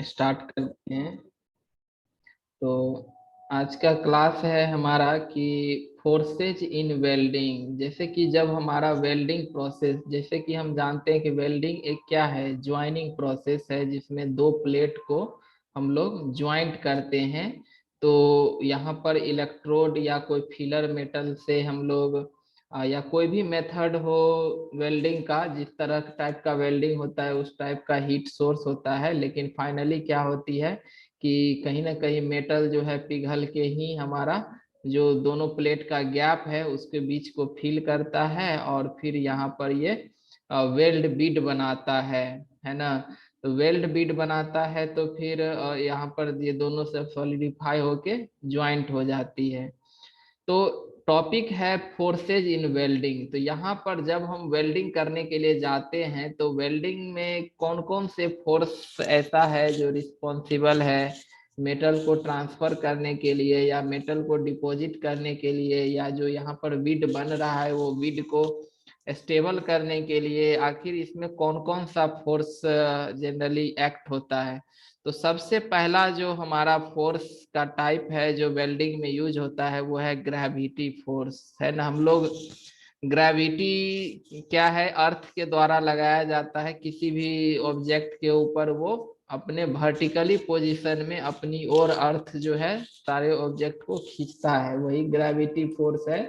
Start करते हैं। तो आज का क्लास है हमारा कि फोर्सेज इन वेल्डिंग। जैसे कि जब हमारा वेल्डिंग प्रोसेस, जैसे कि हम जानते हैं कि वेल्डिंग एक क्या है, ज्वाइनिंग प्रोसेस है जिसमें दो प्लेट को हम लोग ज्वाइंट करते हैं। तो यहाँ पर इलेक्ट्रोड या कोई फिलर मेटल से हम लोग या कोई भी मेथड हो वेल्डिंग का, जिस तरह टाइप का वेल्डिंग होता है उस टाइप का हीट सोर्स होता है। लेकिन फाइनली क्या होती है कि कहीं ना कहीं मेटल जो है पिघल के ही हमारा जो दोनों प्लेट का गैप है उसके बीच को फिल करता है और फिर यहाँ पर ये वेल्ड बीड बनाता है ना। तो वेल्ड बीड बनाता है तो फिर यहाँ पर ये दोनों से सॉलिडिफाई होके ज्वाइंट हो जाती है। तो टॉपिक है फोर्सेज इन वेल्डिंग। तो यहाँ पर जब हम वेल्डिंग करने के लिए जाते हैं तो वेल्डिंग में कौन कौन से फोर्स ऐसा है जो रिस्पॉन्सिबल है मेटल को ट्रांसफर करने के लिए या मेटल को डिपॉजिट करने के लिए, या जो यहाँ पर विड बन रहा है वो विड को स्टेबल करने के लिए। आखिर इसमें कौन कौन सा फोर्स जनरली एक्ट होता है। तो सबसे पहला जो हमारा फोर्स का टाइप है जो वेल्डिंग में यूज होता है वो है ग्रेविटी फोर्स, है ना। हम लोग ग्रेविटी क्या है, अर्थ के द्वारा लगाया जाता है किसी भी ऑब्जेक्ट के ऊपर, वो अपने वर्टिकली पोजीशन में अपनी ओर अर्थ जो है सारे ऑब्जेक्ट को खींचता है, वही ग्रेविटी फोर्स है।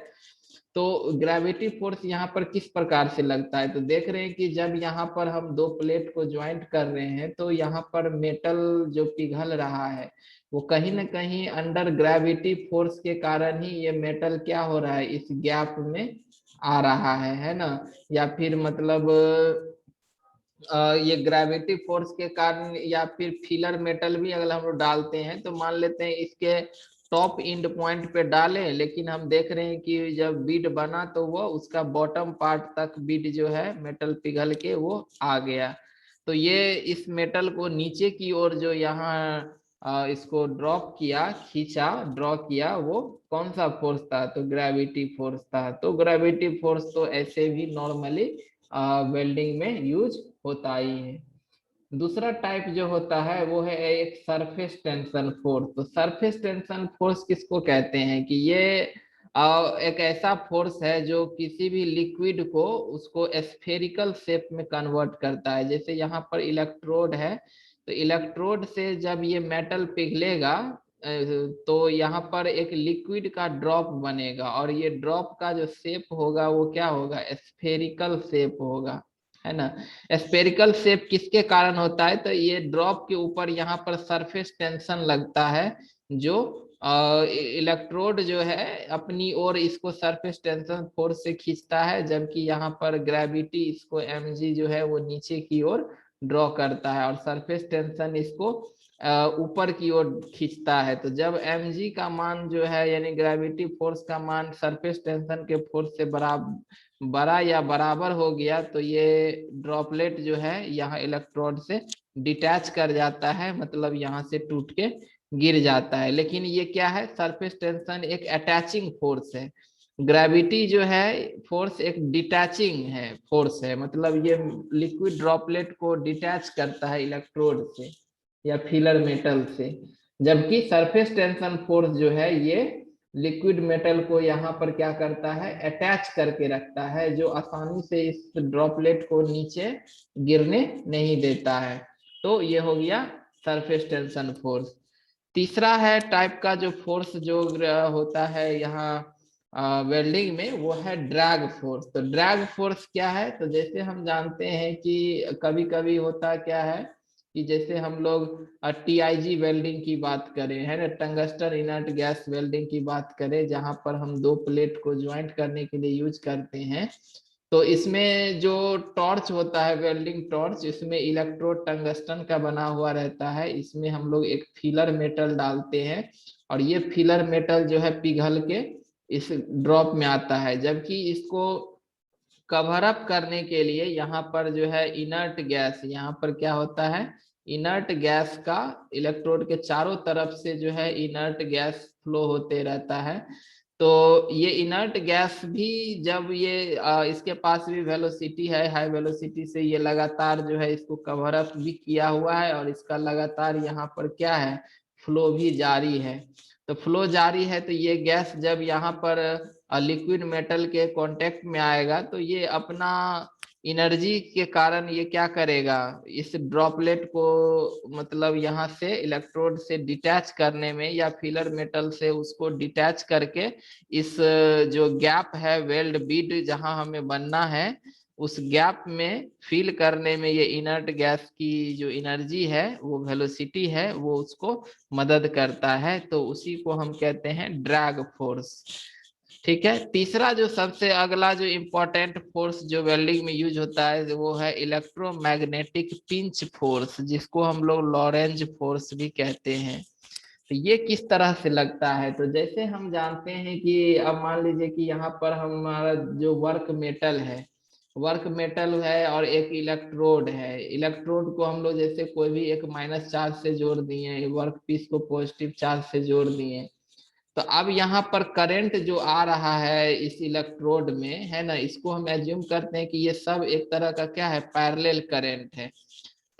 तो ग्रेविटी फोर्स यहाँ पर किस प्रकार से लगता है, तो देख रहे हैं कि जब यहाँ पर हम दो प्लेट को ज्वाइंट कर रहे हैं तो यहाँ पर मेटल जो पिघल रहा है वो कहीं ना कहीं अंडर ग्रेविटी फोर्स के कारण ही ये मेटल क्या हो रहा है, इस गैप में आ रहा है ना। या फिर मतलब ये ग्रेविटी फोर्स के कारण, या फिर फिलर मेटल भी अगर हम लोग डालते हैं तो मान लेते हैं इसके टॉप एंड पॉइंट पे डालें, लेकिन हम देख रहे हैं कि जब बीड बना तो वो उसका बॉटम पार्ट तक बीड जो है मेटल पिघल के वो आ गया। तो ये इस मेटल को नीचे की ओर जो यहाँ इसको ड्रॉप किया, खींचा, ड्रॉ किया, वो कौन सा फोर्स था, तो ग्रेविटी फोर्स था। तो ग्रेविटी फोर्स तो ऐसे भी नॉर्मली वेल्डिंग में यूज होता ही है। दूसरा टाइप जो होता है वो है एक सरफेस टेंशन फोर्स। तो सरफेस टेंशन फोर्स किसको कहते हैं कि ये एक ऐसा फोर्स है जो किसी भी लिक्विड को उसको स्फेरिकल शेप में कन्वर्ट करता है। जैसे यहाँ पर इलेक्ट्रोड है, तो इलेक्ट्रोड से जब ये मेटल पिघलेगा तो यहाँ पर एक लिक्विड का ड्रॉप बनेगा और ये ड्रॉप का जो शेप होगा वो क्या होगा, स्फेरिकल शेप होगा, है ना। स्पेरिकल शेप किसके कारण होता है, तो ये ड्रॉप के ऊपर यहाँ पर सरफेस टेंशन लगता है जो इलेक्ट्रोड जो है अपनी ओर इसको सरफेस टेंशन फोर्स से खींचता है, जबकि यहाँ पर ग्रेविटी इसको mg जो है वो नीचे की ओर ड्रॉ करता है और सरफेस टेंशन इसको ऊपर की ओर खींचता है। तो जब mg का मान जो है यानी ग्रेविटी फोर्स का मान सरफेस टेंशन के फोर्स से बड़ा या बराबर हो गया तो ये ड्रॉपलेट जो है यहाँ इलेक्ट्रोड से डिटैच कर जाता है, मतलब यहाँ से टूट के गिर जाता है। लेकिन ये क्या है, सरफेस टेंशन एक अटैचिंग फोर्स है, ग्रेविटी जो है फोर्स एक डिटैचिंग है फोर्स है, मतलब ये लिक्विड ड्रॉपलेट को डिटैच करता है इलेक्ट्रोड से या फिलर मेटल से। जबकि सरफेस टेंशन फोर्स जो है ये लिक्विड मेटल को यहाँ पर क्या करता है, अटैच करके रखता है, जो आसानी से इस ड्रॉपलेट को नीचे गिरने नहीं देता है। तो ये हो गया सरफेस टेंशन फोर्स। तीसरा है टाइप का जो फोर्स जो होता है यहाँ वेल्डिंग में, वो है ड्रैग फोर्स। तो ड्रैग फोर्स क्या है, तो जैसे हम जानते हैं कि कभी कभी होता क्या है कि जैसे हम लोग टीआईजी वेल्डिंग की बात करें, है ना, टंगस्टन इनर्ट गैस वेल्डिंग की बात करें, जहां पर हम दो प्लेट को ज्वाइंट करने के लिए यूज करते हैं। तो इसमें जो टॉर्च होता है वेल्डिंग टॉर्च, इसमें इलेक्ट्रोड टंगस्टन का बना हुआ रहता है, इसमें हम लोग एक फिलर मेटल डालते हैं और ये फिलर मेटल जो है पिघल के इस ड्रॉप में आता है। जबकि इसको कवर अप करने के लिए यहाँ पर जो है इनर्ट गैस, यहाँ पर क्या होता है, इनर्ट गैस का इलेक्ट्रोड के चारों तरफ से जो है इनर्ट गैस फ्लो होते रहता है। तो ये इनर्ट गैस भी जब ये इसके पास भी वेलोसिटी है, हाई वेलोसिटी से ये लगातार जो है इसको कवर अप भी किया हुआ है, और इसका लगातार यहाँ पर क्या है, फ्लो भी जारी है। तो फ्लो जारी है, तो ये गैस जब यहाँ पर लिक्विड मेटल के कांटेक्ट में आएगा, तो ये अपना एनर्जी के कारण ये क्या करेगा, इस ड्रॉपलेट को मतलब यहाँ से इलेक्ट्रोड से डिटैच करने में, या फिलर मेटल से उसको डिटैच करके इस जो गैप है वेल्ड बीड जहां हमें बनना है, उस गैप में फिल करने में ये इनर्ट गैस की जो एनर्जी है, वो वेलोसिटी है, वो उसको मदद करता है। तो उसी को हम कहते हैं ड्रैग फोर्स। ठीक है। तीसरा जो सबसे अगला जो इम्पोर्टेंट फोर्स जो वेल्डिंग में यूज होता है, वो है इलेक्ट्रोमैग्नेटिक पिंच फोर्स, जिसको हम लोग लॉरेंज फोर्स भी कहते हैं। तो ये किस तरह से लगता है, तो जैसे हम जानते हैं कि अब मान लीजिए कि यहाँ पर हमारा जो वर्क मेटल है, वर्क मेटल है और एक इलेक्ट्रोड है। इलेक्ट्रोड को हम लोग जैसे कोई भी एक माइनस चार्ज से जोड़ दिए, वर्क पीस को पॉजिटिव चार्ज से जोड़ दिए, तो अब यहाँ पर करंट जो आ रहा है इस इलेक्ट्रोड में, है ना, इसको हम एज्यूम करते हैं कि ये सब एक तरह का क्या है, पैरेलल करंट है।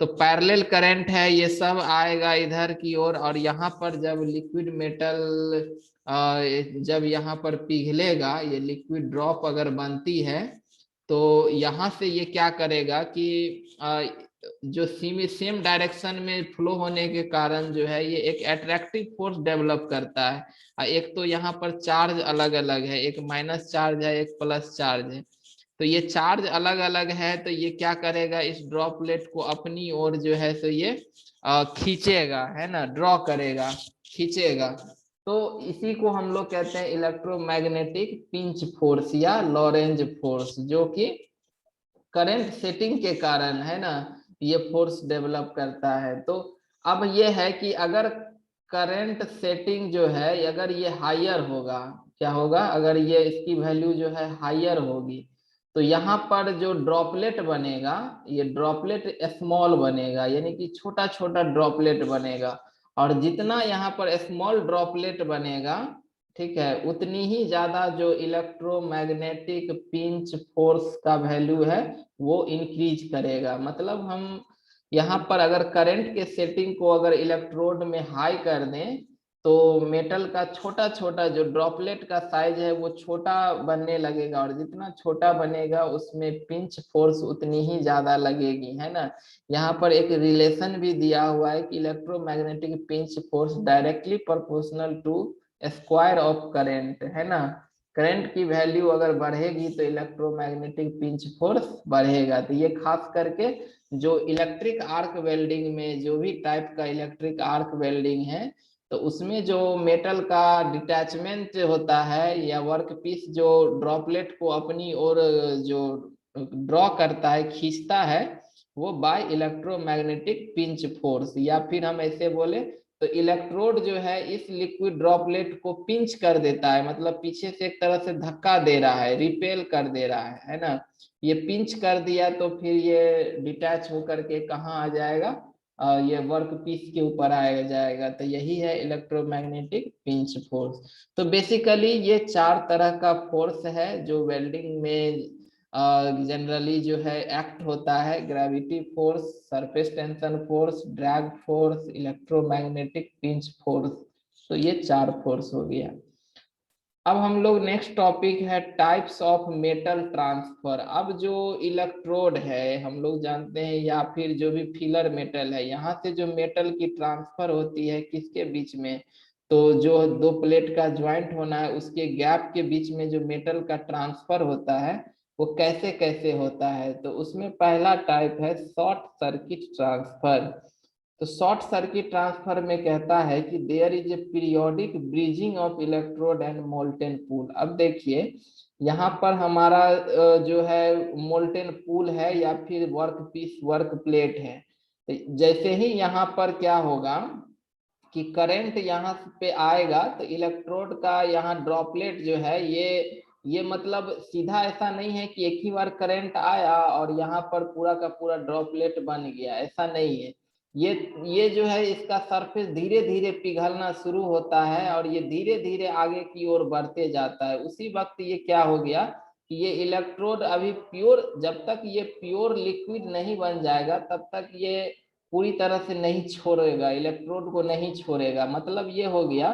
तो पैरेलल करंट है, ये सब आएगा इधर की ओर, और यहाँ पर जब लिक्विड मेटल जब यहाँ पर पिघलेगा, ये लिक्विड ड्रॉप अगर बनती है, तो यहाँ से ये क्या करेगा कि जो सेम डायरेक्शन में फ्लो होने के कारण जो है ये एक अट्रैक्टिव फोर्स डेवलप करता है। एक तो यहाँ पर चार्ज अलग अलग है, एक माइनस चार्ज है, एक प्लस चार्ज है। तो ये चार्ज अलग अलग है, तो ये क्या करेगा, इस ड्रॉपलेट को अपनी ओर जो है सो ये खींचेगा, है ना, ड्रॉ करेगा, खींचेगा। तो इसी को हम लोग कहते हैं इलेक्ट्रोमैग्नेटिक पिंच फोर्स या लॉरेंज फोर्स, जो कि करंट सेटिंग के कारण, है ना, ये फोर्स डेवलप करता है। तो अब ये है कि अगर करंट सेटिंग जो है, अगर ये हायर होगा, क्या होगा, अगर ये इसकी वैल्यू जो है हायर होगी, तो यहाँ पर जो ड्रॉपलेट बनेगा, ये ड्रॉपलेट स्मॉल बनेगा, यानी कि छोटा छोटा ड्रॉपलेट बनेगा। और जितना यहाँ पर स्मॉल ड्रॉपलेट बनेगा, ठीक है, उतनी ही ज्यादा जो इलेक्ट्रोमैग्नेटिक पिंच फोर्स का वैल्यू है वो इंक्रीज करेगा। मतलब हम यहाँ पर अगर करंट के सेटिंग को अगर इलेक्ट्रोड में हाई कर दें, तो मेटल का छोटा छोटा जो ड्रॉपलेट का साइज है वो छोटा बनने लगेगा, और जितना छोटा बनेगा उसमें पिंच फोर्स उतनी ही ज्यादा लगेगी, है ना। यहाँ पर एक रिलेशन भी दिया हुआ है कि electromagnetic pinch force directly proportional to square of current, है ना। करंट की वैल्यू अगर बढ़ेगी तो इलेक्ट्रोमैग्नेटिक पिंच फोर्स बढ़ेगा। तो ये खास करके जो इलेक्ट्रिक आर्क वेल्डिंग में, जो भी टाइप का इलेक्ट्रिक आर्क वेल्डिंग है, तो उसमें जो मेटल का डिटैचमेंट होता है, या वर्क पीस जो ड्रॉपलेट को अपनी ओर जो ड्रॉ करता है, खींचता है, वो बाय इलेक्ट्रोमैग्नेटिक पिंच फोर्स, या फिर हम ऐसे बोले तो इलेक्ट्रोड जो है इस लिक्विड ड्रॉपलेट को पिंच कर देता है, मतलब पीछे से एक तरह से धक्का दे रहा है, रिपेल कर दे रहा है ना। ये पिंच कर दिया तो फिर ये डिटैच होकर के कहाँ आ जाएगा, ये वर्क पीस के ऊपर आएगा जाएगा। तो यही है इलेक्ट्रोमैग्नेटिक पिंच फोर्स। तो बेसिकली ये चार तरह का फोर्स है जो वेल्डिंग में जनरली जो है एक्ट होता है: gravity force, surface tension force, drag force, electromagnetic pinch force. तो ये चार फोर्स हो गया। अब हम लोग नेक्स्ट टॉपिक है टाइप्स ऑफ मेटल ट्रांसफर। अब जो इलेक्ट्रोड है हम लोग जानते हैं, या फिर जो भी फिलर मेटल है, यहाँ से जो मेटल की ट्रांसफर होती है किसके बीच में, तो जो दो प्लेट का ज्वाइंट होना है उसके गैप के बीच में जो मेटल का ट्रांसफर होता है, वो कैसे कैसे होता है। तो उसमें पहला टाइप है शॉर्ट सर्किट ट्रांसफर। तो शॉर्ट सर्किट ट्रांसफर में कहता है कि there is a periodic bridging of electrode and molten pool. अब देखिए यहाँ पर हमारा जो है मोल्टेन पूल है, या फिर वर्क पीस, वर्क प्लेट है। तो जैसे ही यहाँ पर क्या होगा कि करंट यहाँ पे आएगा, तो इलेक्ट्रोड का यहाँ ड्रॉपलेट जो है ये मतलब सीधा ऐसा नहीं है कि एक ही बार करंट आया और यहाँ पर पूरा का पूरा ड्रॉपलेट बन गया, ऐसा नहीं है। ये जो है इसका सरफेस धीरे धीरे पिघलना शुरू होता है और ये धीरे धीरे आगे की ओर बढ़ते जाता है। उसी वक्त ये क्या हो गया कि ये इलेक्ट्रोड अभी प्योर, जब तक ये प्योर लिक्विड नहीं बन जाएगा तब तक ये पूरी तरह से नहीं छोड़ेगा, इलेक्ट्रोड को नहीं छोड़ेगा। मतलब ये हो गया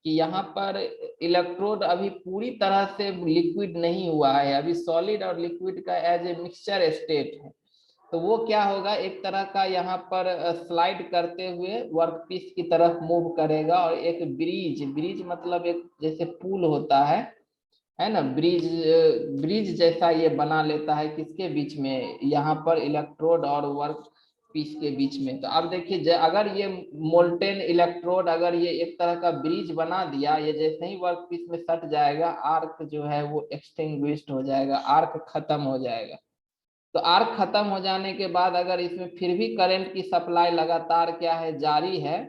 कि यहाँ पर इलेक्ट्रोड अभी पूरी तरह से लिक्विड नहीं हुआ है, अभी सॉलिड और लिक्विड का एज ए मिक्सचर स्टेट है। तो वो क्या होगा, एक तरह का यहाँ पर स्लाइड करते हुए वर्कपीस की तरफ मूव करेगा और एक ब्रिज, ब्रिज मतलब एक जैसे पुल होता है ना, ब्रिज, ब्रिज जैसा ये बना लेता है किसके बीच में, यहाँ पर इलेक्ट्रोड और वर्क पीस के बीच में। तो अब देखिए अगर ये मोल्टेन इलेक्ट्रोड अगर ये एक तरह का ब्रिज बना दिया, ये जैसे ही वर्क पीस में सट जाएगा आर्क जो है वो एक्सटिंग्विश्ड हो जाएगा, आर्क खत्म हो जाएगा। तो आर्क खत्म हो जाने के बाद अगर इसमें फिर भी करंट की सप्लाई लगातार क्या है, जारी है,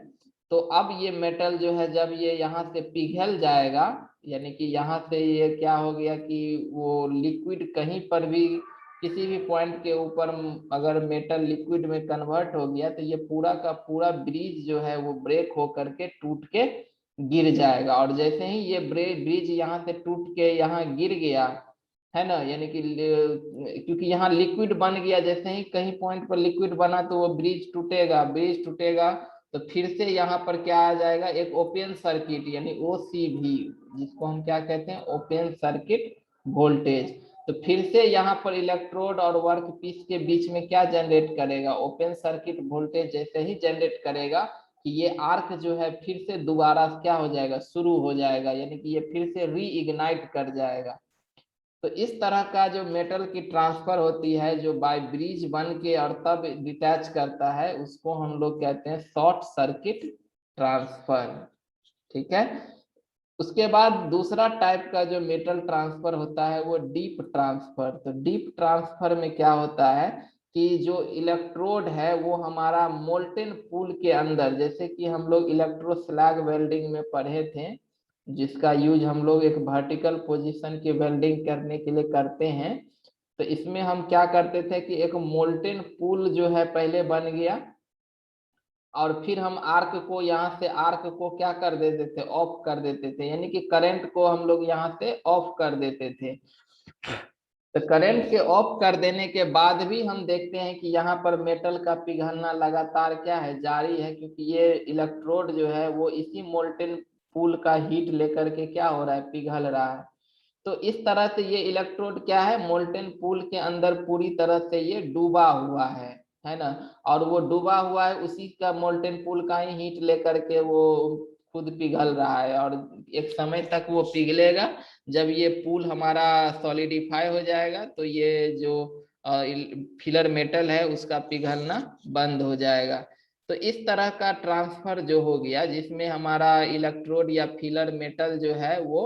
तो अब ये मेटल जो है जब ये यहाँ से पिघल जाएगा, यानी कि यहाँ से ये क्या हो गया कि वो लिक्विड कहीं पर भी किसी भी पॉइंट के ऊपर अगर मेटल लिक्विड में कन्वर्ट हो गया तो ये पूरा का पूरा ब्रिज जो है वो ब्रेक हो करके टूट के गिर जाएगा। और जैसे ही ये ब्रिज यहाँ से टूट के यहाँ गिर गया है ना, यानी कि क्योंकि यहाँ लिक्विड बन गया, जैसे ही कहीं पॉइंट पर लिक्विड बना तो वो ब्रिज टूटेगा, ब्रिज टूटेगा तो फिर से यहाँ पर क्या आ जाएगा, एक ओपन सर्किट यानी OCV, जिसको हम क्या कहते हैं, ओपन सर्किट वोल्टेज। तो फिर से यहाँ पर इलेक्ट्रोड और वर्क पीस के बीच में क्या जनरेट करेगा, ओपन सर्किट वोल्टेज जैसे ही जनरेट करेगा कि ये आर्क जो है फिर से दोबारा क्या हो जाएगा, शुरू हो जाएगा, यानी कि ये फिर से रीइग्नाइट कर जाएगा। तो इस तरह का जो मेटल की ट्रांसफर होती है जो बाय ब्रिज बन के और तब डिटैच करता है, उसको हम लोग कहते हैं शॉर्ट सर्किट ट्रांसफर। ठीक है। उसके बाद दूसरा टाइप का जो मेटल ट्रांसफर होता है वो डीप ट्रांसफर। तो डीप ट्रांसफर में क्या होता है कि जो इलेक्ट्रोड है वो हमारा मोल्टेन पूल के अंदर, जैसे कि हम लोग इलेक्ट्रोस्लैग वेल्डिंग में पढ़े थे, जिसका यूज हम लोग एक वर्टिकल पोजीशन की वेल्डिंग करने के लिए करते हैं। तो इसमें हम क्या करते थे कि एक मोल्टेन पूल जो है पहले बन गया और फिर हम आर्क को यहाँ से आर्क को क्या कर देते थे, ऑफ कर देते थे, यानी कि करंट को हम लोग यहाँ से ऑफ कर देते थे। तो करंट के ऑफ कर देने के बाद भी हम देखते हैं कि यहाँ पर मेटल का पिघलना लगातार क्या है, जारी है, क्योंकि ये इलेक्ट्रोड जो है वो इसी मोल्टेन पूल का हीट लेकर के क्या हो रहा है, पिघल रहा है। तो इस तरह से ये इलेक्ट्रोड क्या है, मोल्टेन पूल के अंदर पूरी तरह से ये डूबा हुआ है ना, और वो डूबा हुआ है उसी का मोल्टेन पूल का ही हीट लेकर के वो खुद पिघल रहा है और एक समय तक वो पिघलेगा। जब ये पूल हमारा सॉलिडिफाई हो जाएगा तो ये जो फिलर मेटल है उसका पिघलना बंद हो जाएगा। तो इस तरह का ट्रांसफर जो हो गया जिसमें हमारा इलेक्ट्रोड या फिलर मेटल जो है वो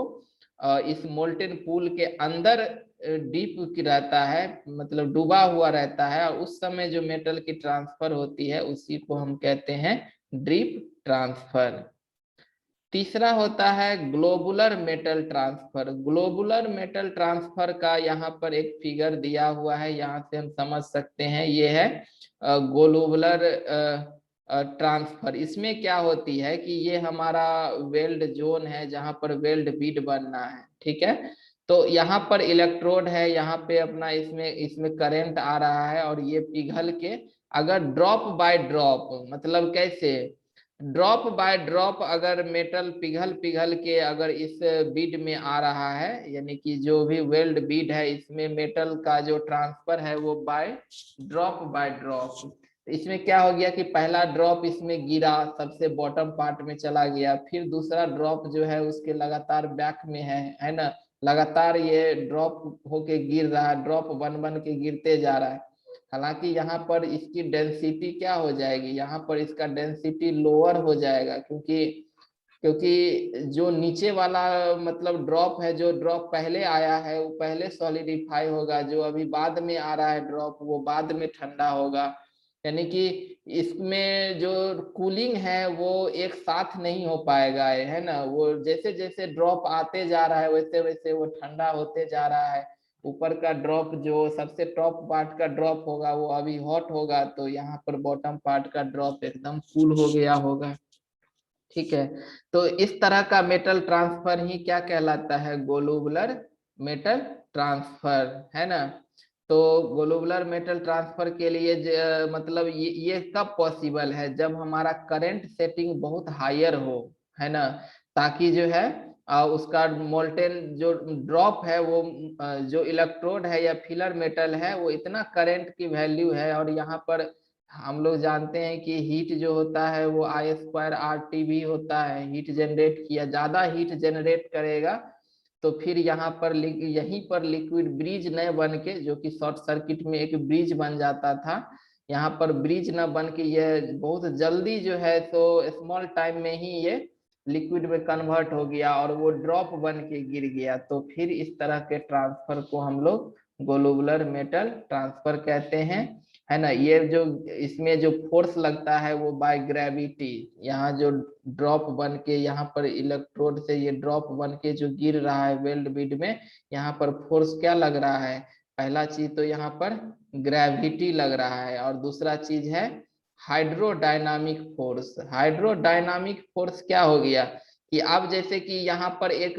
इस मोल्टेन पूल के अंदर डीप रहता है, मतलब डूबा हुआ रहता है, और उस समय जो मेटल की ट्रांसफर होती है उसी को हम कहते हैं ड्रिप ट्रांसफर। तीसरा होता है globular metal transfer. Globular metal transfer का यहाँ पर एक फिगर दिया हुआ है, यहाँ से हम समझ सकते हैं, ये है ग्लोबुलर ट्रांसफर। इसमें क्या होती है कि ये हमारा वेल्ड जोन है जहां पर वेल्ड बीड बनना है, ठीक है। तो यहाँ पर इलेक्ट्रोड है, यहाँ पे अपना इसमें इसमें करंट आ रहा है और ये पिघल के अगर ड्रॉप बाय ड्रॉप, मतलब कैसे, ड्रॉप बाय ड्रॉप अगर मेटल पिघल पिघल के अगर इस बीड में आ रहा है, यानी कि जो भी वेल्ड बीड है इसमें मेटल का जो ट्रांसफर है वो बाय ड्रॉप। इसमें क्या हो गया कि पहला ड्रॉप इसमें गिरा, सबसे बॉटम पार्ट में चला गया, फिर दूसरा ड्रॉप जो है उसके लगातार बैक में है ना, लगातार ये ड्रॉप होके गिर रहा है, ड्रॉप बन बन के गिरते जा रहा है। हालांकि यहाँ पर इसकी डेंसिटी क्या हो जाएगी, यहाँ पर इसका डेंसिटी लोअर हो जाएगा, क्योंकि क्योंकि जो नीचे वाला मतलब ड्रॉप है, जो ड्रॉप पहले आया है वो पहले सॉलिडिफाई होगा, जो अभी बाद में आ रहा है ड्रॉप वो बाद में ठंडा होगा। यानी कि इसमें जो कूलिंग है वो एक साथ नहीं हो पाएगा, है ना, वो जैसे जैसे ड्रॉप आते जा रहा है वैसे वैसे वो ठंडा होते जा रहा है। ऊपर का ड्रॉप जो सबसे टॉप पार्ट का ड्रॉप होगा वो अभी हॉट होगा, तो यहाँ पर बॉटम पार्ट का ड्रॉप एकदम कूल हो गया होगा। ठीक है, तो इस तरह का मेटल ट्रांसफर ही क्या कहलाता है, ग्लोबुलर मेटल ट्रांसफर, है ना। तो ग्लोबुलर मेटल ट्रांसफर के लिए मतलब ये कब पॉसिबल है, जब हमारा करंट सेटिंग बहुत हायर हो, है ना, ताकि जो है उसका मोल्टेन जो ड्रॉप है वो जो इलेक्ट्रोड है या फिलर मेटल है वो इतना करंट की वैल्यू है, और यहाँ पर हम लोग जानते हैं कि हीट जो होता है वो I² RT भी होता है, हीट जनरेट किया, ज्यादा हीट जनरेट करेगा तो फिर यहाँ पर यहीं पर लिक्विड ब्रिज न बन के, जो कि शॉर्ट सर्किट में एक ब्रिज बन जाता था, यहाँ पर ब्रिज न बन के यह बहुत जल्दी जो है तो स्मॉल टाइम में ही ये लिक्विड में कन्वर्ट हो गया और वो ड्रॉप बन के गिर गया। तो फिर इस तरह के ट्रांसफर को हम लोग ग्लोबुलर मेटल ट्रांसफर कहते हैं, है ना। ये जो इसमें जो फोर्स लगता है वो बाय ग्रेविटी, यहाँ जो ड्रॉप बन के यहाँ पर इलेक्ट्रोड से ये ड्रॉप बन के जो गिर रहा है वेल्ड बिड में, यहाँ पर फोर्स क्या लग रहा है, पहला चीज तो यहाँ पर ग्रेविटी लग रहा है, और दूसरा चीज है हाइड्रोडायनामिक फोर्स। हाइड्रोडायनामिक फोर्स क्या हो गया कि अब जैसे कि यहाँ पर एक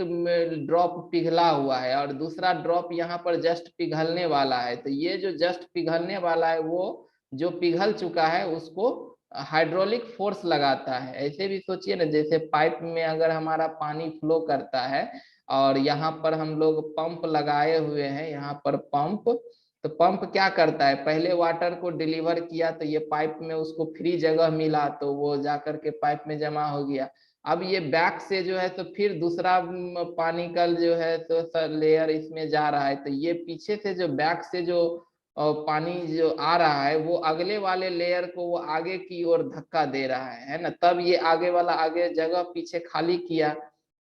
ड्रॉप पिघला हुआ है और दूसरा ड्रॉप यहाँ पर जस्ट पिघलने वाला है, तो ये जो जस्ट पिघलने वाला है वो जो पिघल चुका है उसको हाइड्रोलिक फोर्स लगाता है। ऐसे भी सोचिए ना, जैसे पाइप में अगर हमारा पानी फ्लो करता है और यहाँ पर हम लोग पंप लगाए हुए हैं, यहाँ पर पंप, तो पंप क्या करता है, पहले वाटर को डिलीवर किया तो ये पाइप में उसको फ्री जगह मिला तो वो जाकर के पाइप में जमा हो गया। अब ये बैक से जो है तो फिर दूसरा पानी का जो है तो लेयर इसमें जा रहा है, तो ये पीछे से जो बैक से जो पानी जो आ रहा है वो अगले वाले लेयर को वो आगे की ओर धक्का दे रहा है ना, तब ये आगे वाला आगे जगह पीछे खाली किया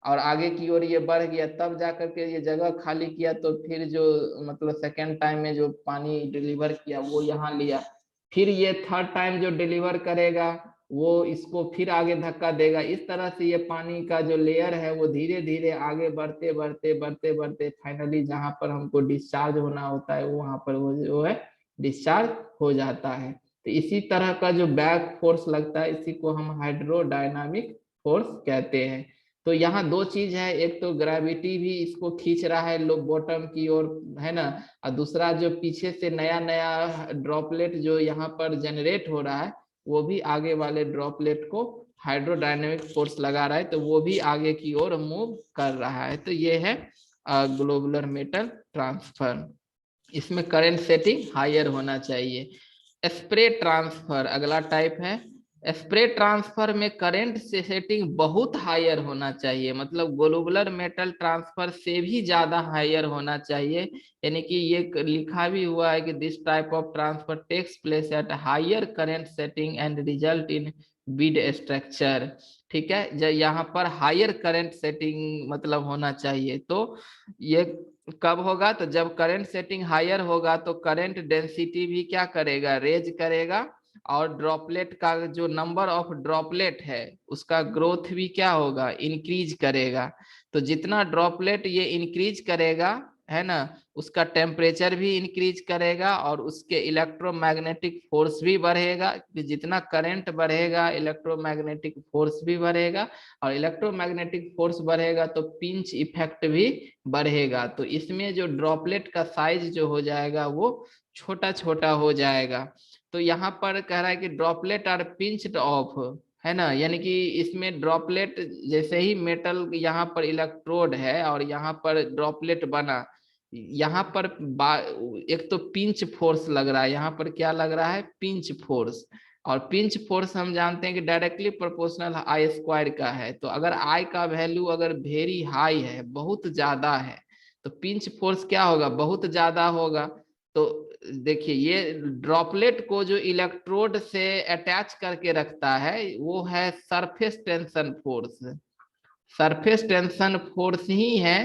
और आगे की ओर ये बढ़ गया, तब जाकर के ये जगह खाली किया, तो फिर जो मतलब सेकेंड टाइम में जो पानी डिलीवर किया वो यहाँ लिया, फिर ये थर्ड टाइम जो डिलीवर करेगा वो इसको फिर आगे धक्का देगा। इस तरह से ये पानी का जो लेयर है वो धीरे धीरे आगे बढ़ते बढ़ते बढ़ते बढ़ते फाइनली जहां पर हमको डिस्चार्ज होना होता है वहां पर वो जो है डिस्चार्ज हो जाता है। तो इसी तरह का जो बैक फोर्स लगता है इसी को हम हाइड्रोडायनामिक फोर्स कहते हैं। तो यहाँ दो चीज है, एक तो ग्रेविटी भी इसको खींच रहा है लो बॉटम की ओर, है ना, और दूसरा जो पीछे से नया नया ड्रॉपलेट जो यहाँ पर जनरेट हो रहा है वो भी आगे वाले ड्रॉपलेट को हाइड्रोडायनेमिक फोर्स लगा रहा है, तो वो भी आगे की ओर मूव कर रहा है। तो ये है ग्लोबुलर मेटल ट्रांसफर। इसमें करंट सेटिंग हायर होना चाहिए। स्प्रे ट्रांसफर अगला टाइप है। स्प्रे ट्रांसफर में करंट से सेटिंग बहुत हायर होना चाहिए, मतलब ग्लोबुलर मेटल ट्रांसफर से भी ज्यादा हायर होना चाहिए। यानी कि ये लिखा भी हुआ है कि this type of transfer takes place at higher current setting and result in bead structure. ठीक है, जब यहाँ पर हायर करंट सेटिंग मतलब होना चाहिए, तो ये कब होगा, तो जब करंट सेटिंग हायर होगा तो करंट डेंसिटी भी क्या करेगा, रेज करेगा, और ड्रॉपलेट का जो नंबर ऑफ ड्रॉपलेट है उसका ग्रोथ भी क्या होगा, इंक्रीज करेगा। तो जितना ड्रॉपलेट ये इंक्रीज करेगा, है ना, उसका टेम्परेचर भी इंक्रीज करेगा और उसके इलेक्ट्रोमैग्नेटिक फोर्स भी बढ़ेगा। जितना करंट बढ़ेगा इलेक्ट्रोमैग्नेटिक फोर्स भी बढ़ेगा, और इलेक्ट्रोमैग्नेटिक फोर्स बढ़ेगा तो पिंच इफेक्ट भी बढ़ेगा। तो इसमें जो ड्रॉपलेट का साइज जो हो जाएगा वो छोटा छोटा हो जाएगा। तो यहाँ पर कह रहा है कि ड्रॉपलेट आर पिंच्ड ऑफ, है ना, यानी कि इसमें ड्रॉपलेट जैसे ही मेटल यहाँ पर इलेक्ट्रोड है और यहाँ पर ड्रॉपलेट बना, यहाँ पर एक तो पिंच फोर्स लग रहा है, यहाँ पर क्या लग रहा है, पिंच फोर्स। और पिंच फोर्स हम जानते हैं कि डायरेक्टली प्रोपोर्शनल I² का है, तो अगर I का वैल्यू अगर वेरी हाई है, बहुत ज्यादा है, तो पिंच फोर्स क्या होगा, बहुत ज्यादा होगा। तो देखिए ये ड्रॉपलेट को जो इलेक्ट्रोड से अटैच करके रखता है वो है surface tension force. Surface tension force ही है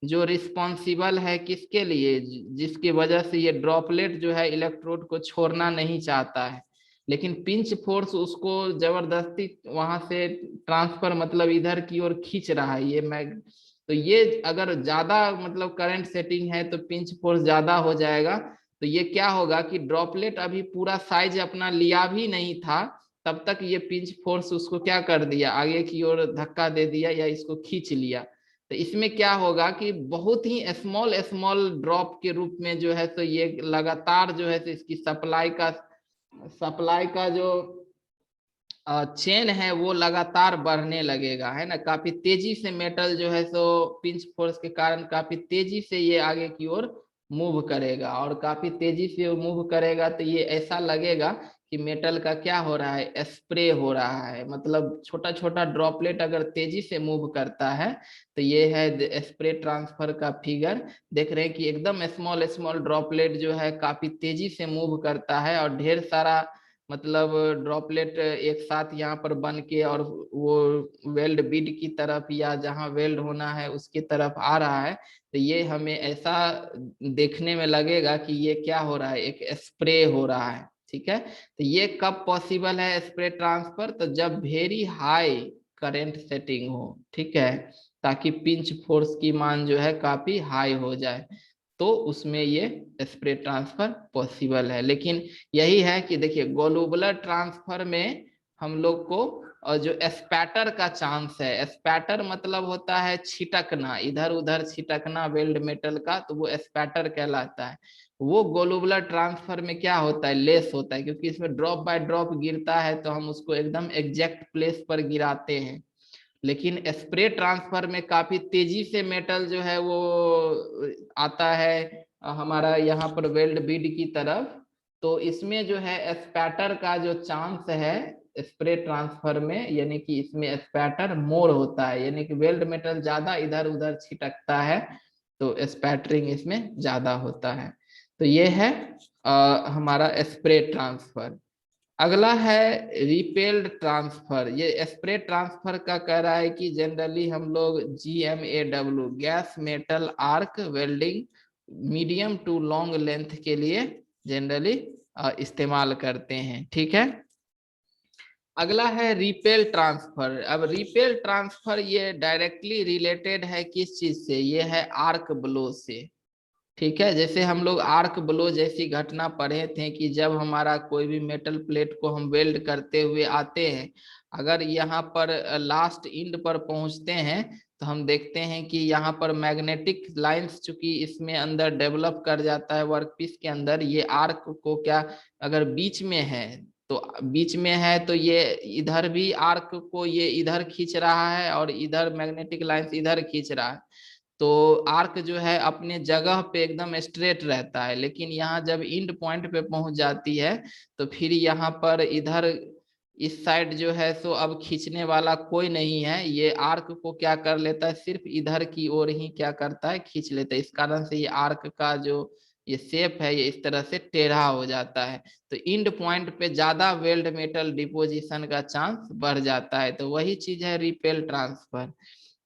जो रिस्पॉन्सिबल है किसके लिए, जिसकी वजह से ये ड्रॉपलेट जो है इलेक्ट्रोड को छोड़ना नहीं चाहता है, लेकिन पिंच फोर्स उसको जबरदस्ती वहां से ट्रांसफर मतलब इधर की ओर खींच रहा है। ये तो ये अगर ज्यादा मतलब करंट सेटिंग है तो पिंच फोर्स ज्यादा हो जाएगा। तो ये क्या होगा कि ड्रॉपलेट अभी पूरा साइज अपना लिया भी नहीं था, तब तक ये पिंच फोर्स उसको क्या कर दिया, आगे की ओर धक्का दे दिया या इसको खींच लिया। तो इसमें क्या होगा कि बहुत ही स्मॉल स्मॉल ड्रॉप के रूप में जो है तो ये लगातार जो है तो इसकी सप्लाई का जो चेन है वो लगातार बढ़ने लगेगा, है ना। काफी तेजी से मेटल जो है सो पिंच फोर्स के कारण काफी तेजी से ये आगे की ओर मूव करेगा, और काफी तेजी से मूव करेगा तो ये ऐसा लगेगा कि मेटल का क्या हो रहा है, स्प्रे हो रहा है। मतलब छोटा छोटा ड्रॉपलेट अगर तेजी से मूव करता है तो ये है स्प्रे ट्रांसफर का फिगर। देख रहे हैं कि एकदम स्मॉल स्मॉल ड्रॉपलेट जो है काफी तेजी से मूव करता है, और ढेर सारा मतलब ड्रॉपलेट एक साथ यहाँ पर बन के और वो वेल्ड बिड की तरफ या जहाँ वेल्ड होना है उसकी तरफ आ रहा है। तो ये हमें ऐसा देखने में लगेगा कि ये क्या हो रहा है, एक स्प्रे हो रहा है। ठीक है, तो ये कब पॉसिबल है स्प्रे ट्रांसफर, तो जब वेरी हाई करंट सेटिंग हो। ठीक है, ताकि पिंच फोर्स की मान जो है काफी हाई हो जाए, तो उसमें ये स्प्रे ट्रांसफर पॉसिबल है। लेकिन यही है कि देखिए ग्लोबुलर ट्रांसफर में हम लोग को जो स्पैटर का चांस है, स्पैटर मतलब होता है छिटकना, इधर उधर छिटकना वेल्ड मेटल का, तो वो स्पैटर कहलाता है। वो ग्लोबुलर ट्रांसफर में क्या होता है, लेस होता है, क्योंकि इसमें ड्रॉप बाय ड्रॉप गिरता है तो हम उसको एकदम एग्जैक्ट प्लेस पर गिराते हैं। लेकिन स्प्रे ट्रांसफर में काफी तेजी से मेटल जो है वो आता है हमारा यहाँ पर वेल्ड बीड की तरफ। तो इसमें जो है स्पैटर का जो चांस है स्प्रे ट्रांसफर में, यानी कि इसमें स्पैटर मोर होता है, यानी कि वेल्ड मेटल ज्यादा इधर उधर छिटकता है, तो स्पैटरिंग इसमें ज्यादा होता है। तो ये है हमारा स्प्रे ट्रांसफर। अगला है रिपेल्ड ट्रांसफर। ये स्प्रे ट्रांसफर का कह रहा है कि जनरली हम लोग GMAW, gas metal arc welding, medium to long length के लिए जनरली इस्तेमाल करते हैं। ठीक है, अगला है रिपेल ट्रांसफर। अब रिपेल ट्रांसफर ये डायरेक्टली रिलेटेड है किस चीज से, ये है आर्क ब्लो से। ठीक है, जैसे हम लोग आर्क ब्लो जैसी घटना पढ़े थे कि जब हमारा कोई भी मेटल प्लेट को हम वेल्ड करते हुए आते हैं, अगर यहाँ पर लास्ट इंड पर पहुंचते हैं तो हम देखते हैं कि यहाँ पर मैग्नेटिक लाइंस चूंकि इसमें अंदर डेवलप कर जाता है वर्कपीस के अंदर, ये आर्क को क्या, अगर बीच में है तो बीच में है तो ये इधर भी आर्क को ये इधर खींच रहा है और इधर मैग्नेटिक लाइंस इधर खींच रहा है। तो आर्क जो है अपने जगह पे एकदम स्ट्रेट रहता है, लेकिन यहाँ जब इंड पॉइंट पे पहुंच जाती है तो फिर यहाँ पर इधर इस साइड जो है सो अब खींचने वाला कोई नहीं है, ये आर्क को क्या कर लेता है, सिर्फ इधर की ओर ही क्या करता है, खींच लेता है। इस कारण से ये आर्क का जो ये शेप है ये इस तरह से टेढ़ा हो जाता है। तो इंड पॉइंट पे ज्यादा वेल्ड मेटल डिपोजिशन का चांस बढ़ जाता है। तो वही चीज है रिपेल ट्रांसफर,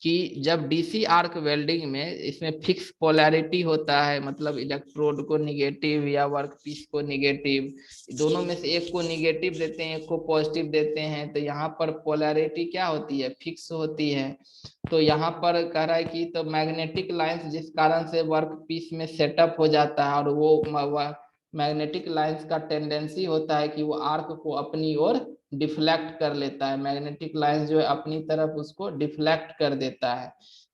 कि जब डीसी आर्क वेल्डिंग में इसमें फिक्स पोलैरिटी होता है, मतलब इलेक्ट्रोड को निगेटिव या वर्कपीस को निगेटिव, दोनों में से एक को निगेटिव देते हैं एक को पॉजिटिव देते हैं, तो यहाँ पर पोलैरिटी क्या होती है, फिक्स होती है। तो यहाँ पर कह रहा है कि तो मैग्नेटिक लाइंस जिस कारण से वर्कपीस में सेटअप हो जाता है, और वो मैग्नेटिक लाइंस का टेंडेंसी होता है कि वो आर्क को अपनी ओर डिफ्लेक्ट कर लेता है, मैग्नेटिक लाइंस जो है अपनी तरफ उसको डिफ्लेक्ट कर देता है।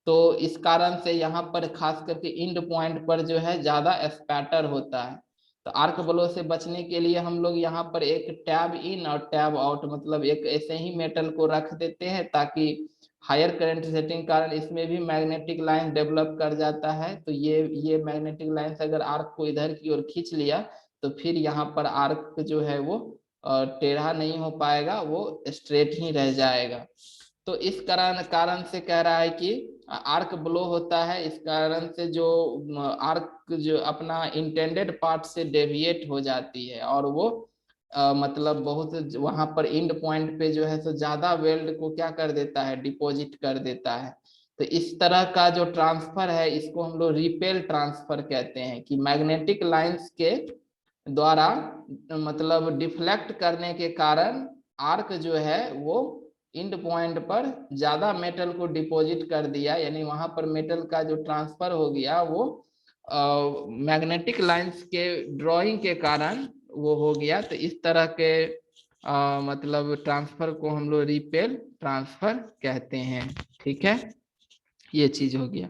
तो इस कारण से यहाँ पर खास करके इंड पॉइंट पर जो है ज्यादा स्पैटर होता है। तो आर्क ब्लो से बचने के लिए हम लोग यहाँ पर एक टैब इन और टैब आउट, मतलब एक ऐसे ही मेटल को रख देते हैं ताकि हायर करंट सेटिंग कारण इसमें भी मैग्नेटिक लाइन डेवलप कर जाता है। तो ये मैग्नेटिक लाइन अगर आर्क को इधर की ओर खींच लिया तो फिर यहाँ पर आर्क जो है वो टेढ़ा नहीं हो पाएगा, वो स्ट्रेट ही रह जाएगा। तो इस कारण कारण से कह रहा है कि आर्क ब्लो होता है, इस कारण से जो आर्क जो अपना इंटेंडेड पार्ट से डेविएट हो जाती है, और वो मतलब बहुत वहां पर इंड पॉइंट पे जो है तो ज्यादा वेल्ड को क्या कर देता है, डिपॉजिट कर देता है। तो इस तरह का जो ट्रांसफर है इसको हम लोग रिपेल ट्रांसफर कहते हैं, कि मैग्नेटिक लाइंस के द्वारा मतलब डिफ्लेक्ट करने के कारण आर्क जो है वो इंड पॉइंट पर ज्यादा मेटल को डिपॉजिट कर दिया, यानी वहां पर मेटल का जो ट्रांसफर हो गया वो मैग्नेटिक लाइंस के ड्राइंग के कारण वो हो गया। तो इस तरह के मतलब ट्रांसफर को हम लोग रिपेल ट्रांसफर कहते हैं। ठीक है, ये चीज हो गया।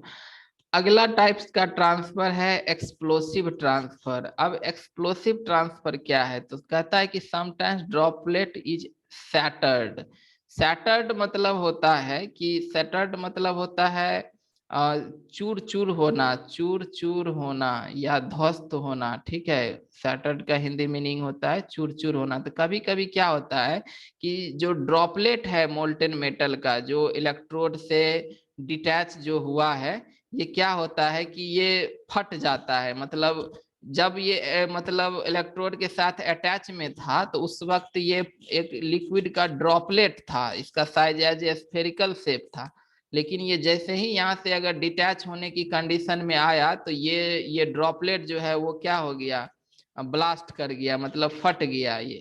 अगला टाइप्स का ट्रांसफर है एक्सप्लोसिव ट्रांसफर। अब एक्सप्लोसिव ट्रांसफर क्या है, तो कहता है कि sometimes droplet is shattered. Shattered मतलब होता है कि सैटर्ड मतलब होता है चूर चूर होना, चूर चूर होना या ध्वस्त होना। ठीक है, सैटर्ड का हिंदी मीनिंग होता है चूर चूर होना। तो कभी कभी क्या होता है कि जो ड्रॉपलेट है मोल्टेन मेटल का, जो इलेक्ट्रोड से डिटैच जो हुआ है, ये क्या होता है कि ये फट जाता है। मतलब जब ये मतलब इलेक्ट्रोड के साथ अटैच में था तो उस वक्त ये एक लिक्विड का ड्रॉपलेट था, इसका साइज एज स्फेरिकल शेप था। लेकिन ये जैसे ही यहाँ से अगर डिटैच होने की कंडीशन में आया तो ये ड्रॉपलेट जो है वो क्या हो गया, ब्लास्ट कर गया, मतलब फट गया ये।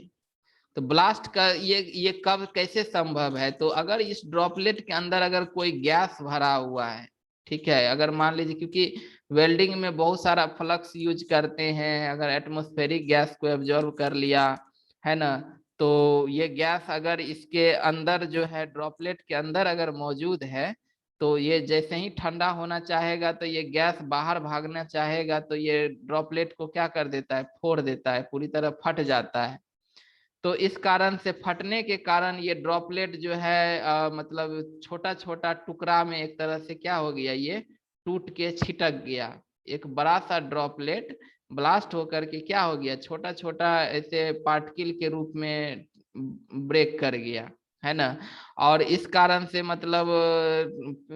तो ब्लास्ट का ये कब कैसे संभव है, तो अगर इस ड्रॉपलेट के अंदर अगर कोई गैस भरा हुआ है, ठीक है, अगर मान लीजिए, क्योंकि वेल्डिंग में बहुत सारा फ्लक्स यूज करते हैं, अगर एटमॉस्फेरिक गैस को एब्जॉर्ब कर लिया है ना, तो ये गैस अगर इसके अंदर जो है ड्रॉपलेट के अंदर अगर मौजूद है, तो ये जैसे ही ठंडा होना चाहेगा तो ये गैस बाहर भागना चाहेगा, तो ये ड्रॉपलेट को क्या कर देता है, फोड़ देता है, पूरी तरह फट जाता है। तो इस कारण से फटने के कारण ये ड्रॉपलेट जो है मतलब छोटा छोटा टुकड़ा में एक तरह से क्या हो गया, ये टूट के छिटक गया। एक बड़ा सा ड्रॉपलेट ब्लास्ट होकर के क्या हो गया, छोटा छोटा ऐसे पार्टिकल के रूप में ब्रेक कर गया, है ना। और इस कारण से मतलब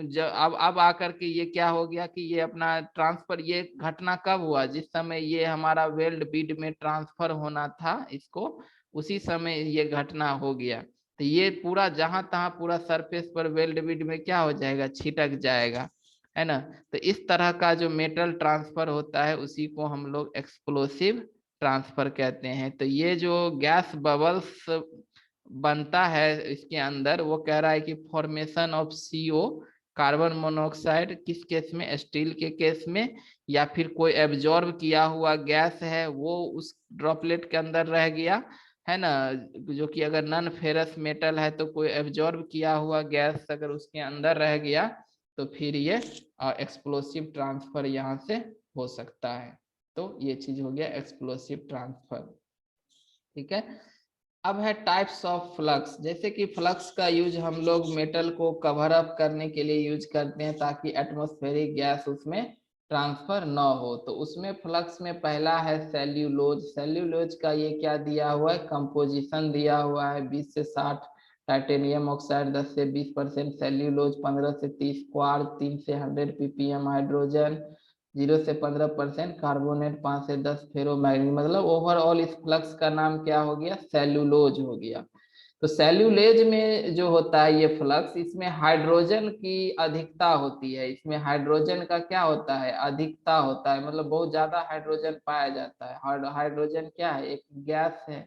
जब अब आकर के ये क्या हो गया कि ये अपना ट्रांसफर, ये घटना कब हुआ, जिस समय ये हमारा वेल्ड बीड में ट्रांसफर होना था इसको, उसी समय ये घटना हो गया। तो ये पूरा जहां तहां पूरा सरफेस पर वेल्ड बीड में क्या हो जाएगा, छिटक जाएगा, है ना। तो इस तरह का जो मेटल ट्रांसफर होता है उसी को हम लोग एक्सप्लोसिव ट्रांसफर कहते हैं। तो ये जो गैस बबल्स बनता है इसके अंदर, वो कह रहा है कि formation of CO, carbon monoxide, किस केस में, स्टील के केस में, या फिर कोई एब्जॉर्ब किया हुआ गैस है वो उस ड्रॉपलेट के अंदर रह गया, है ना। जो कि अगर नॉन फेरस मेटल है तो कोई एब्जॉर्ब किया हुआ गैस अगर उसके अंदर रह गया तो फिर ये एक्सप्लोसिव ट्रांसफर यहाँ से हो सकता है। तो ये चीज हो गया एक्सप्लोसिव ट्रांसफर। ठीक है, अब है टाइप्स ऑफ फ्लक्स। जैसे कि फ्लक्स का यूज हम लोग मेटल को कवर अप करने के लिए यूज करते हैं ताकि एटमॉस्फेरिक गैस उसमें ट्रांसफर ना हो। तो उसमें फ्लक्स में पहला है सेल्यूलोज। सेल्यूलोज का ये क्या दिया हुआ है, कंपोजिशन दिया हुआ है 20 से 60 टाइटेनियम ऑक्साइड, 10 से 20% सेल्यूलोज, 15 से 30 क्वार्ज, 3 से 100 ppm हाइड्रोजन, 0 से 15% कार्बोनेट, 5 से 10 फेरोमैग्नीज। मतलब ओवरऑल इस फ्लक्स का नाम क्या हो गया, सेल्यूलोज हो गया। तो सेल्यूलेज में जो होता है ये फ्लक्स, इसमें हाइड्रोजन की अधिकता होती है। इसमें हाइड्रोजन का क्या होता है, अधिकता होता है, मतलब बहुत ज्यादा हाइड्रोजन पाया जाता है। हाइड्रोजन क्या है, एक गैस है।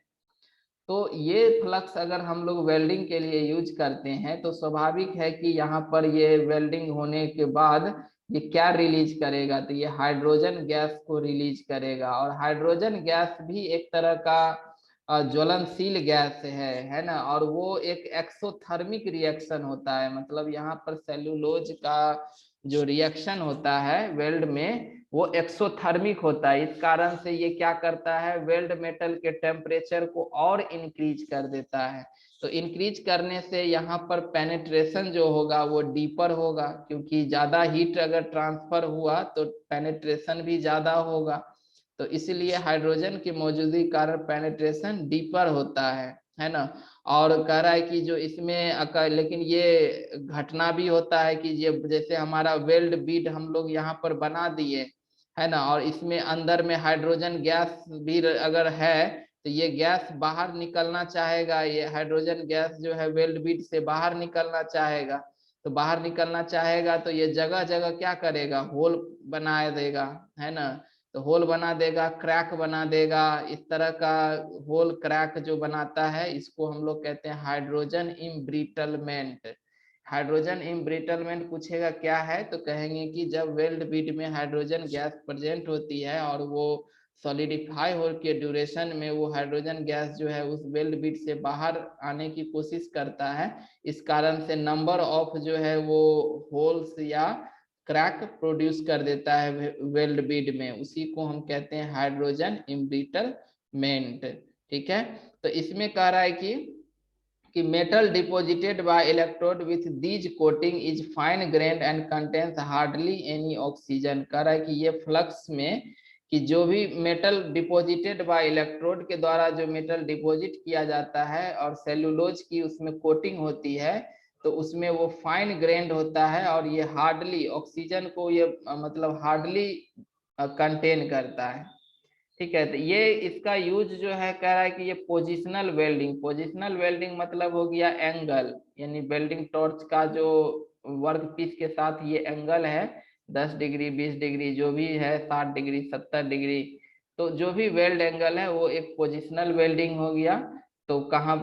तो ये फ्लक्स अगर हम लोग वेल्डिंग के लिए यूज करते हैं तो स्वाभाविक है कि यहाँ पर ये वेल्डिंग होने के बाद ये क्या रिलीज करेगा, तो ये हाइड्रोजन गैस को रिलीज करेगा। और हाइड्रोजन गैस भी एक तरह का ज्वलनशील गैस है ना। और वो एक एक्सोथर्मिक रिएक्शन होता है, मतलब यहाँ पर सेल्यूलोज का जो रिएक्शन होता है वेल्ड में वो एक्सोथर्मिक होता है। इस कारण से ये क्या करता है, वेल्ड मेटल के टेम्परेचर को और इंक्रीज कर देता है। तो इंक्रीज करने से यहाँ पर पेनेट्रेशन जो होगा वो डीपर होगा, क्योंकि ज्यादा हीट अगर ट्रांसफर हुआ तो पेनेट्रेशन भी ज्यादा होगा। तो इसलिए हाइड्रोजन की मौजूदगी कारण पेनेट्रेशन डीपर होता है ना। और कह रहा है कि जो इसमें लेकिन ये घटना भी होता है कि ये जैसे हमारा वेल्ड बीड हम लोग यहाँ पर बना दिए, है ना, और इसमें अंदर में हाइड्रोजन गैस भी अगर है तो ये गैस बाहर निकलना चाहेगा, ये हाइड्रोजन गैस जो है वेल्ड बीड से बाहर निकलना चाहेगा। तो बाहर निकलना चाहेगा तो ये जगह जगह क्या करेगा, होल बना देगा, है ना। तो होल बना देगा, क्रैक बना देगा। इस तरह का होल क्रैक जो बनाता है इसको हम लोग कहते हैं हाइड्रोजन इम्ब्रिटलमेंट। हाइड्रोजन इम्ब्रिटलमेंट पूछेगा क्या है, तो कहेंगे कि जब वेल्ड बीड में हाइड्रोजन गैस प्रेजेंट होती है और वो सॉलिडिफाई हो के ड्यूरेशन में वो हाइड्रोजन गैस जो है उस वेल्ड बीड से बाहर आने की कोशिश करता है, इस कारण से नंबर ऑफ जो है वो होल्स या क्रैक प्रोड्यूस कर देता है वेल्ड बीड में, उसी को हम कहते हैं हाइड्रोजन इम्ब्रिटलमेंट। ठीक है, तो इसमें कह रहा है कि metal deposited bye electrode with these coating is fine grand and contains hardly any oxygen. कह रहा है कि ये फ्लक्स में कि जो भी मेटल डिपॉजिटेड बाय इलेक्ट्रोड के द्वारा जो मेटल डिपॉजिट किया जाता है और सेलुलोज की उसमें कोटिंग होती है, तो उसमें वो फाइन ग्रेन्ड होता है और ये हार्डली ऑक्सीजन को ये मतलब हार्डली कंटेन करता है। ठीक है, तो ये इसका यूज जो है कह रहा है कि ये पोजिशनल वेल्डिंग, पोजिशनल वेल्डिंग मतलब हो गया एंगल, यानी वेल्डिंग टॉर्च का जो वर्क पीस के साथ ये एंगल है 10 डिग्री 20 डिग्री जो भी है 60 डिग्री 70 डिग्री, तो जो भी वेल्ड एंगल है वो एक पोजिशनल वेल्डिंग हो गया। तो कहाँ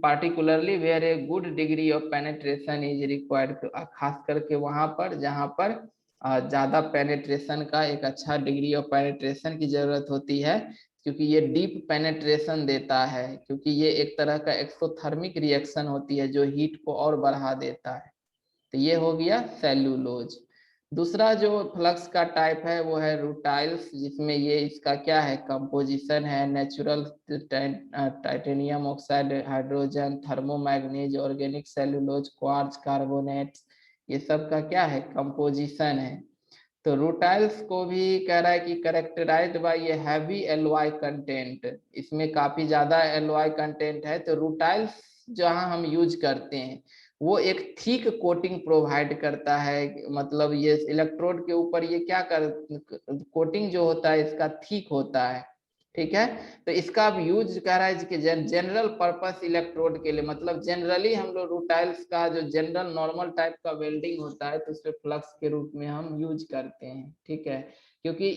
particularly where a good degree of penetration is required, खास करके वहां पर जहां पर ज्यादा पेनेट्रेशन का एक अच्छा डिग्री ऑफ पेनेट्रेशन की जरूरत होती है, क्योंकि ये डीप पेनेट्रेशन देता है, क्योंकि ये एक तरह का एक्सोथर्मिक रिएक्शन होती है जो हीट को और बढ़ा देता है। तो ये हो गया सेल्यूलोज। दूसरा जो फ्लक्स का टाइप है वो है रूटाइल्स, जिसमें ये इसका क्या है कंपोजिशन है नेचुरल टाइटेनियम ऑक्साइड, हाइड्रोजन, थर्मोमैग्नीज, ऑर्गेनिक सेल्यूलोज, क्वार्ट्ज, कार्बोनेट्स, ये सब का क्या है कंपोजिशन है। तो रूटाइल्स को भी कह रहा है कि करेक्टराइज्ड बाय ये हैवी एलॉय कंटेंट, इसमें काफी ज्यादा एलॉय कंटेंट है। तो रूटाइल्स जहां हम यूज करते हैं वो एक थिक कोटिंग प्रोवाइड करता है, मतलब ये इलेक्ट्रोड के ऊपर ये क्या कर कोटिंग जो होता है इसका थिक होता है। ठीक है, तो इसका अब यूज कर रहा है कि जनरल पर्पस इलेक्ट्रोड के लिए, मतलब जनरली हम लोग रूटाइल्स का जो जनरल नॉर्मल टाइप का वेल्डिंग होता है तो उसके फ्लक्स के रूप में हम यूज करते हैं। ठीक है, क्योंकि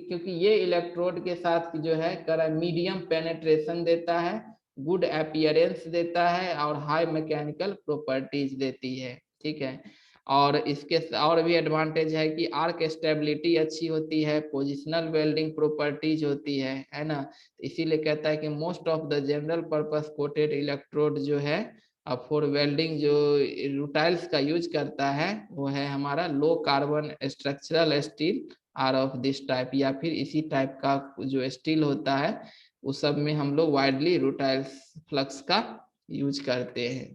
क्योंकि ये इलेक्ट्रोड के साथ जो है कर मीडियम पेनेट्रेशन देता है, गुड अपीयरेंस देता है और हाई मैकेनिकल प्रॉपर्टीज देती है। ठीक है, और इसके और भी एडवांटेज है कि आर्क स्टेबिलिटी अच्छी होती है, पोजिशनल वेल्डिंग प्रॉपर्टीज होती है ना। इसीलिए कहता है कि most of the general purpose coated electrode जो है फॉर वेल्डिंग जो रूटाइल्स का यूज करता है वो है हमारा low carbon structural steel are of this type, या फिर इसी टाइप का जो स्टील होता है उस सब में हम लोग वाइडली रूटाइल्स फ्लक्स का यूज करते हैं।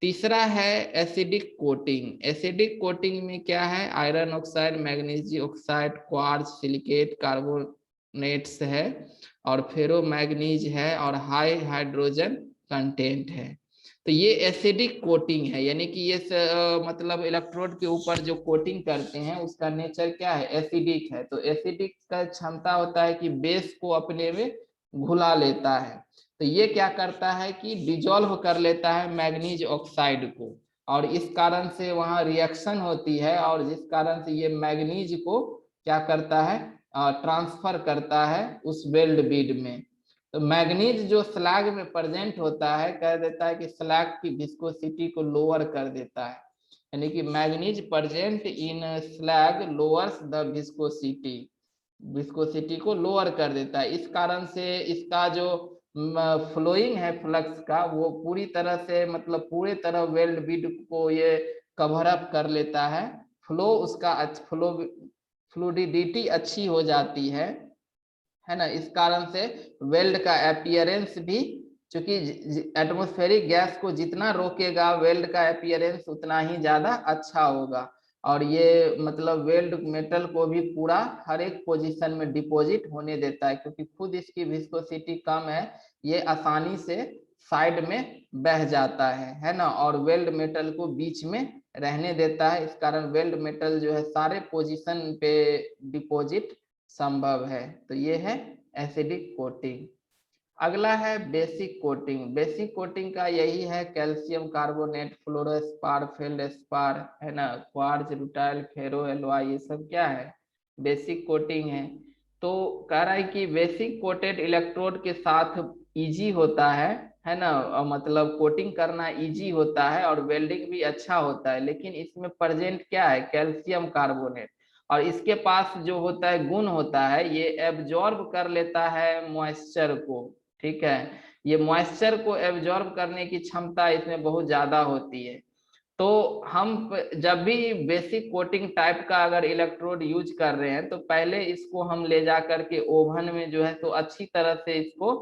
तीसरा है एसिडिक कोटिंग। एसिडिक कोटिंग में क्या है iron oxide, magnesium oxide, quartz, silicate, carbonates है और फेरोमैग्नीज है और हाई हाइड्रोजन कंटेंट है। तो ये एसिडिक कोटिंग है, यानी कि ये मतलब इलेक्ट्रोड के ऊपर जो कोटिंग करते हैं उसका नेचर क्या है एसिडिक है। तो एसिडिक का क्षमता होता है कि बेस को अपने में घुला लेता है, तो ये क्या करता है कि डिजोल्व कर लेता है मैग्नीज ऑक्साइड को, और इस कारण से वहां रिएक्शन होती है और जिस कारण से ये मैग्नीज को क्या करता है ट्रांसफर करता है उस वेल्ड बीड में। तो मैग्नीज जो स्लैग में प्रेजेंट होता है कह देता है कि स्लैग की विस्कोसिटी को लोअर कर देता है, यानी कि manganese present in slag lowers the viscosity, viscosity को लोअर कर देता है। इस कारण से इसका जो फ्लोइंग है फ्लक्स का वो पूरी तरह से मतलब पूरे तरह वेल्ड बीड को ये कवर अप कर लेता है, फ्लो उसका फ्लूडिडिटी अच्छी हो जाती है ना। इस कारण से वेल्ड का अपीयरेंस भी, क्योंकि एटमॉस्फेरिक गैस को जितना रोकेगा वेल्ड का अपीयरेंस उतना ही ज्यादा अच्छा होगा, और ये मतलब वेल्ड मेटल को भी पूरा हर एक पोजीशन में डिपॉजिट होने देता है, क्योंकि खुद इसकी विस्कोसिटी कम है, ये आसानी से साइड में बह जाता है ना, और वेल्ड मेटल को बीच में रहने देता है। इस कारण वेल्ड मेटल जो है सारे पोजीशन पे डिपॉजिट संभव है। तो ये है एसिडिक कोटिंग। अगला है बेसिक कोटिंग। बेसिक कोटिंग का यही है कैल्शियम कार्बोनेट, फ्लोरोस्पार, फेल्डस्पार है ना, क्वार्ज, रूटाइल, फेरो एलॉय, ये सब क्या है बेसिक कोटिंग है। तो कह रहा है कि बेसिक कोटेड इलेक्ट्रोड के साथ इजी होता है ना, मतलब कोटिंग करना इजी होता है और वेल्डिंग भी अच्छा होता है, लेकिन इसमें प्रेजेंट क्या है, कैल्शियम कार्बोनेट। और इसके पास जो होता है गुण होता है, ये एब्जॉर्ब कर लेता है मॉइस्चर को। ठीक है, ये मॉइस्चर को एब्जॉर्ब करने की क्षमता इसमें बहुत ज्यादा होती है। तो हम जब भी बेसिक कोटिंग टाइप का अगर इलेक्ट्रोड यूज कर रहे हैं, तो पहले इसको हम ले जा करके ओवन में जो है तो अच्छी तरह से इसको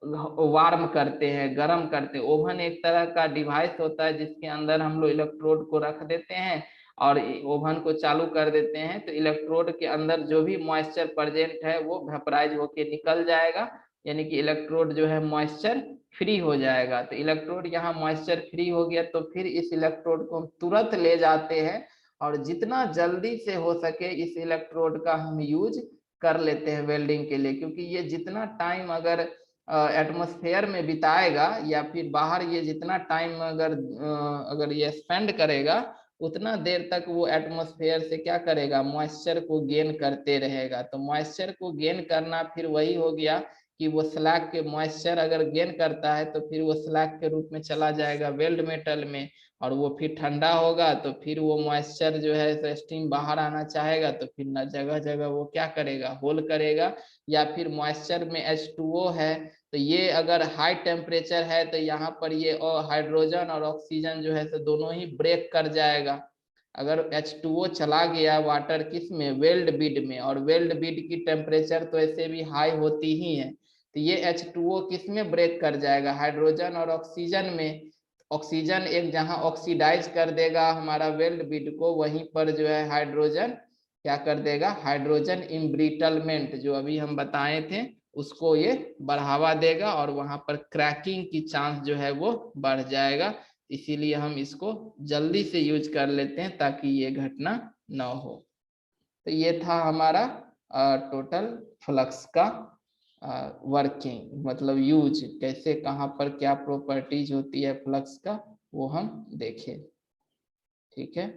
वार्म करते हैं, गर्म करते हैं। ओवन एक तरह का डिवाइस होता है जिसके अंदर हम लोग इलेक्ट्रोड को रख देते हैं और ओवन को चालू कर देते हैं, तो इलेक्ट्रोड के अंदर जो भी मॉइस्चर प्रेजेंट है वो वेपराइज होके निकल जाएगा, यानी कि इलेक्ट्रोड जो है मॉइस्चर फ्री हो जाएगा। तो इलेक्ट्रोड यहाँ मॉइस्चर फ्री हो गया, तो फिर इस इलेक्ट्रोड को हम तुरंत ले जाते हैं और जितना जल्दी से हो सके इस इलेक्ट्रोड का हम यूज कर लेते हैं वेल्डिंग के लिए, क्योंकि ये जितना टाइम अगर एटमॉस्फेयर में बिताएगा या फिर बाहर ये जितना टाइम अगर ये स्पेंड करेगा, उतना देर तक वो एटमॉस्फेयर से क्या करेगा, मॉइस्चर को गेन करते रहेगा। तो मॉइस्चर को गेन करना फिर वही हो गया कि वो स्लैग के मॉइस्चर अगर गेन करता है तो फिर वो स्लैग के रूप में चला जाएगा वेल्ड मेटल में, और वो फिर ठंडा होगा तो फिर वो मॉइस्चर जो है तो स्टीम बाहर आना चाहेगा, तो फिर न जगह जगह वो क्या करेगा, होल करेगा। या फिर मॉइस्चर में H2O है, तो ये अगर हाई टेम्परेचर है तो यहाँ पर ये और हाइड्रोजन और ऑक्सीजन जो है तो दोनों ही ब्रेक कर जाएगा। अगर H2O चला गया वाटर किस में, वेल्ड बीड में, और वेल्ड बीड की टेम्परेचर तो ऐसे भी हाई होती ही है, तो ये H2O किस में ब्रेक कर जाएगा, हाइड्रोजन और ऑक्सीजन में। ऑक्सीजन एक जहां ऑक्सीडाइज कर देगा हमारा वेल्ड बीड को, वहीं पर जो है हाइड्रोजन क्या कर देगा, हाइड्रोजन इम्ब्रिटलमेंट जो अभी हम बताए थे उसको ये बढ़ावा देगा और वहां पर क्रैकिंग की चांस जो है वो बढ़ जाएगा। इसीलिए हम इसको जल्दी से यूज कर लेते हैं ताकि ये घटना ना हो। तो ये था हमारा टोटल फ्लक्स का वर्किंग, मतलब यूज कैसे, कहाँ पर क्या प्रॉपर्टीज होती है फ्लक्स का, वो हम देखें। ठीक है।